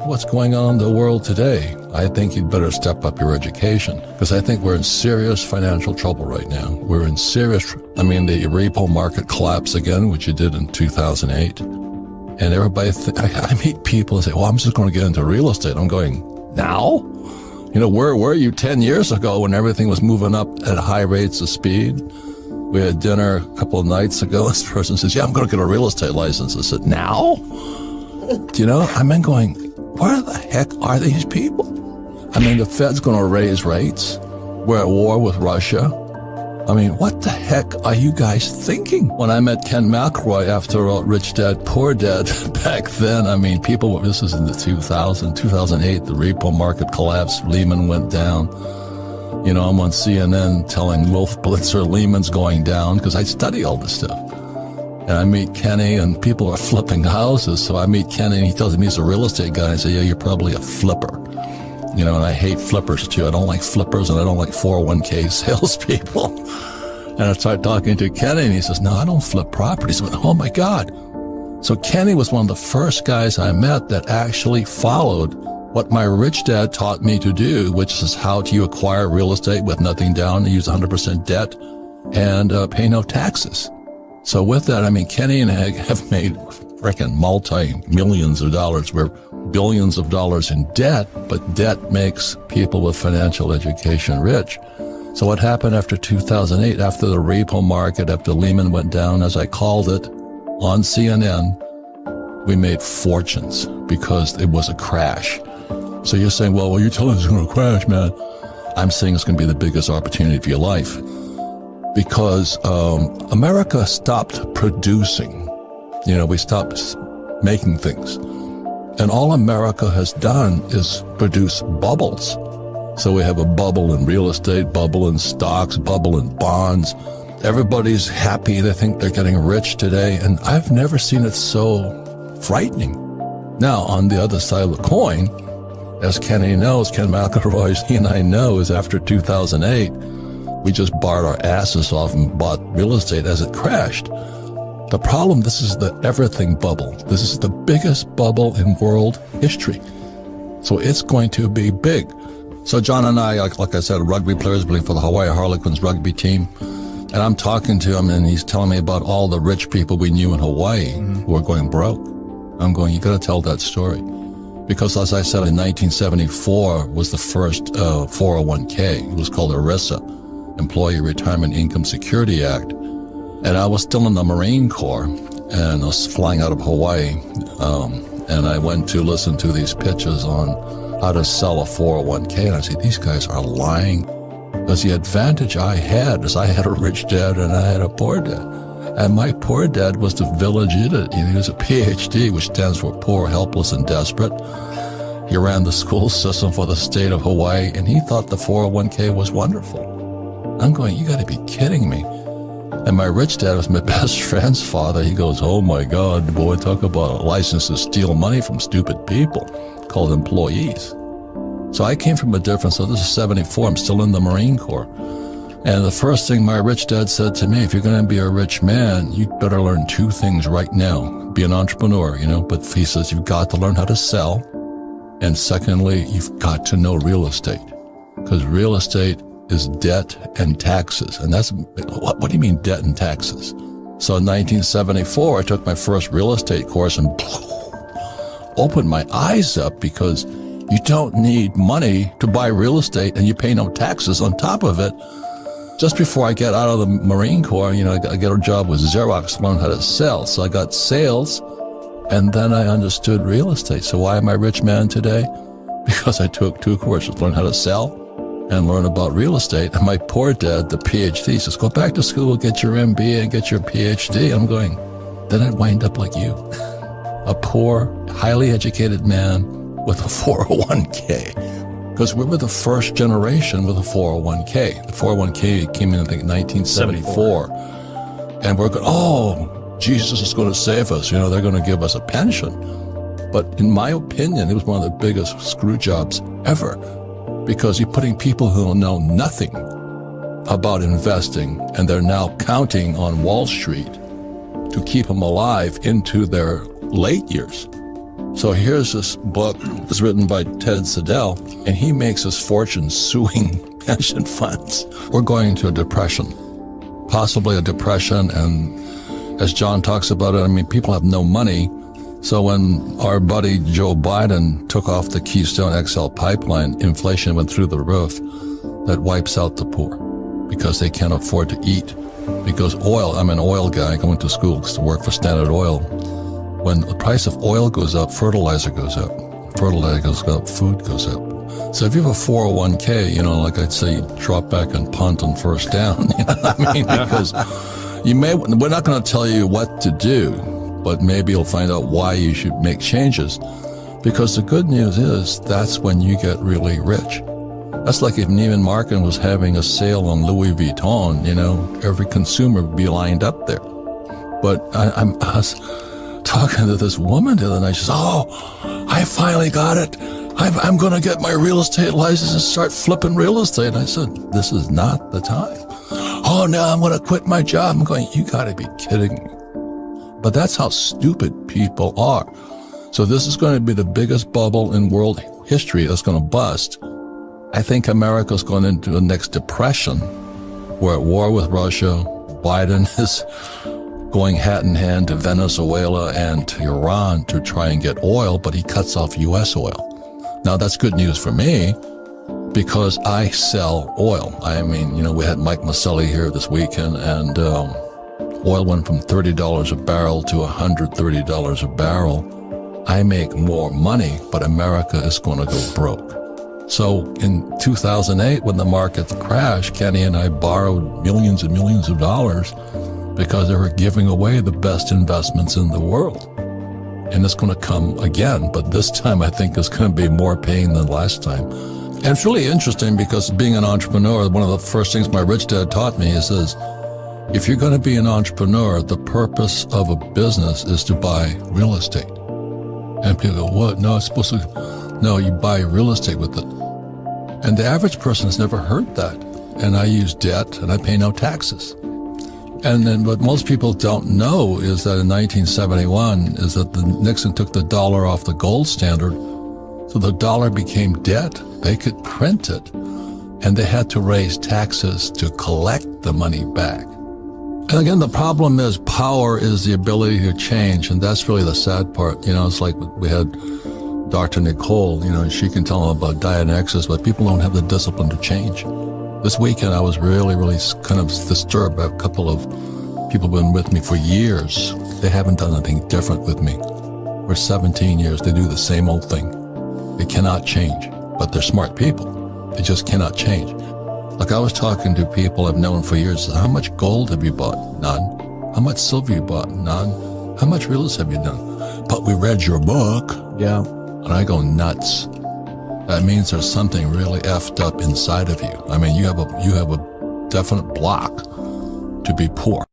what's going on in the world today, I think you'd better step up your education, because I think we're in serious financial trouble right now. We're in serious, the repo market collapse again, which it did in 2008. And everybody, I meet people and say, well, I'm just going to get into real estate. I'm going, now? Where were you 10 years ago when everything was moving up at high rates of speed? We had dinner a couple of nights ago. This person says, yeah, I'm going to get a real estate license. I said, now? Going, where the heck are these people? The Fed's going to raise rates. We're at war with Russia. What the heck are you guys thinking? When I met Ken McElroy after Rich Dad, Poor Dad back then, this was in the 2008, the repo market collapsed, Lehman went down. I'm on CNN telling Wolf Blitzer Lehman's going down because I study all this stuff. And I meet Kenny and people are flipping houses. So I meet Kenny and he tells me he's a real estate guy. I say, yeah, you're probably a flipper. And I hate flippers too. I don't like flippers and I don't like 401k salespeople. And I start talking to Kenny and he says, no, I don't flip properties. I went, oh my God. So Kenny was one of the first guys I met that actually followed what my rich dad taught me to do, which is how to acquire real estate with nothing down, use 100% debt, and pay no taxes. So with that, Kenny and I have made freaking multi-millions of dollars. We're billions of dollars in debt, but debt makes people with financial education rich. So what happened after 2008, after the repo market, after Lehman went down, as I called it, on CNN, we made fortunes because it was a crash. So you're saying, well, you're telling us it's going to crash, man. I'm saying it's going to be the biggest opportunity of your life because America stopped producing. We stopped making things. And all America has done is produce bubbles. So we have a bubble in real estate, bubble in stocks, bubble in bonds. Everybody's happy. They think they're getting rich today. And I've never seen it so frightening. Now, on the other side of the coin, as Kenny knows, Ken McElroy, he and I know, is after 2008, we just barred our asses off and bought real estate as it crashed. The problem, this is the everything bubble. This is the biggest bubble in world history. So it's going to be big. So John and I, like I said, rugby players playing for the Hawaii Harlequins rugby team. And I'm talking to him and he's telling me about all the rich people we knew in Hawaii who are going broke. I'm going, you got to tell that story. Because as I said, in 1974 was the first 401k. It was called ERISA, Employee Retirement Income Security Act. And I was still in the Marine Corps and I was flying out of Hawaii. And I went to listen to these pitches on how to sell a 401k. And I said, these guys are lying. Because the advantage I had is I had a rich dad and I had a poor dad. And my poor dad was the village idiot. He was a PhD, which stands for Poor, Helpless, and Desperate. He ran the school system for the state of Hawaii, and he thought the 401k was wonderful. I'm going, you got to be kidding me. And my rich dad was my best friend's father. He goes, oh my God, boy, talk about a license to steal money from stupid people called employees. So I came from a different, so this is 74, I'm still in the Marine Corps. And the first thing my rich dad said to me, if you're going to be a rich man, you better learn two things right now. Be an entrepreneur, but he says you've got to learn how to sell. And secondly, you've got to know real estate. Because real estate is debt and taxes. And that's, what do you mean debt and taxes? So in 1974, I took my first real estate course and opened my eyes up because you don't need money to buy real estate and you pay no taxes on top of it. Just before I get out of the Marine Corps, I get a job with Xerox, learn how to sell. So I got sales, and then I understood real estate. So why am I a rich man today? Because I took two courses, learn how to sell and learn about real estate. And my poor dad, the PhD, says, go back to school, get your MBA and get your PhD. I'm going, then I'd wind up like you. A poor, highly educated man with a 401k. Because we were the first generation with a 401k. The 401k came in, I think, 1974. And we're going, oh, Jesus is going to save us. They're going to give us a pension. But in my opinion, it was one of the biggest screw jobs ever. Because you're putting people who know nothing about investing, and they're now counting on Wall Street to keep them alive into their late years. So here's this book that's written by Ted Siddell, and he makes his fortune suing pension funds. We're going to a depression, possibly a depression, and as John talks about it, I mean, people have no money. So when our buddy Joe Biden took off the Keystone XL pipeline, inflation went through the roof. That wipes out the poor because they can't afford to eat. Because oil, I'm an oil guy, going to school to work for Standard Oil. When the price of oil goes up, fertilizer goes up. Fertilizer goes up, food goes up. So if you have a 401k, like I'd say, drop back and punt on first down. You know what I mean? Because we're not going to tell you what to do, but maybe you'll find out why you should make changes. Because the good news is that's when you get really rich. That's like if Neiman Marcus was having a sale on Louis Vuitton, every consumer would be lined up there. But I was talking to this woman the other night. She says, "Oh, I finally got it. I'm going to get my real estate license and start flipping real estate." And I said, "This is not the time." "Oh, no, I'm going to quit my job." I'm going, "You got to be kidding me." But that's how stupid people are. So this is going to be the biggest bubble in world history that's going to bust. I think America's going into the next depression. We're at war with Russia. Biden is going hat in hand to Venezuela and to Iran to try and get oil, but he cuts off U.S. oil. Now, that's good news for me because I sell oil. I mean, we had Mike Maselli here this weekend, and oil went from $30 a barrel to $130 a barrel. I make more money, but America is going to go broke. So in 2008, when the market crashed, Kenny and I borrowed millions and millions of dollars because they were giving away the best investments in the world. And it's going to come again, but this time I think it's going to be more pain than last time. And it's really interesting because being an entrepreneur, one of the first things my rich dad taught me, he says, if you're going to be an entrepreneur, the purpose of a business is to buy real estate. And people go, "What? No, it's supposed to..." No, you buy real estate with it. And the average person has never heard that. And I use debt and I pay no taxes. And then what most people don't know is that in 1971 is that Nixon took the dollar off the gold standard. So the dollar became debt. They could print it. And they had to raise taxes to collect the money back. And again, the problem is power is the ability to change. And that's really the sad part. It's like we had Dr. Nicole, she can tell them about diet and exercise, but people don't have the discipline to change. This weekend, I was really, really kind of disturbed by a couple of people who've been with me for years. They haven't done anything different with me. For 17 years, they do the same old thing. They cannot change, but they're smart people. They just cannot change. Like I was talking to people I've known for years. How much gold have you bought? None. How much silver you bought? None. How much real estate have you done? But we read your book. Yeah. And I go nuts. That means there's something really effed up inside of you. I mean, you have a definite block to be poor.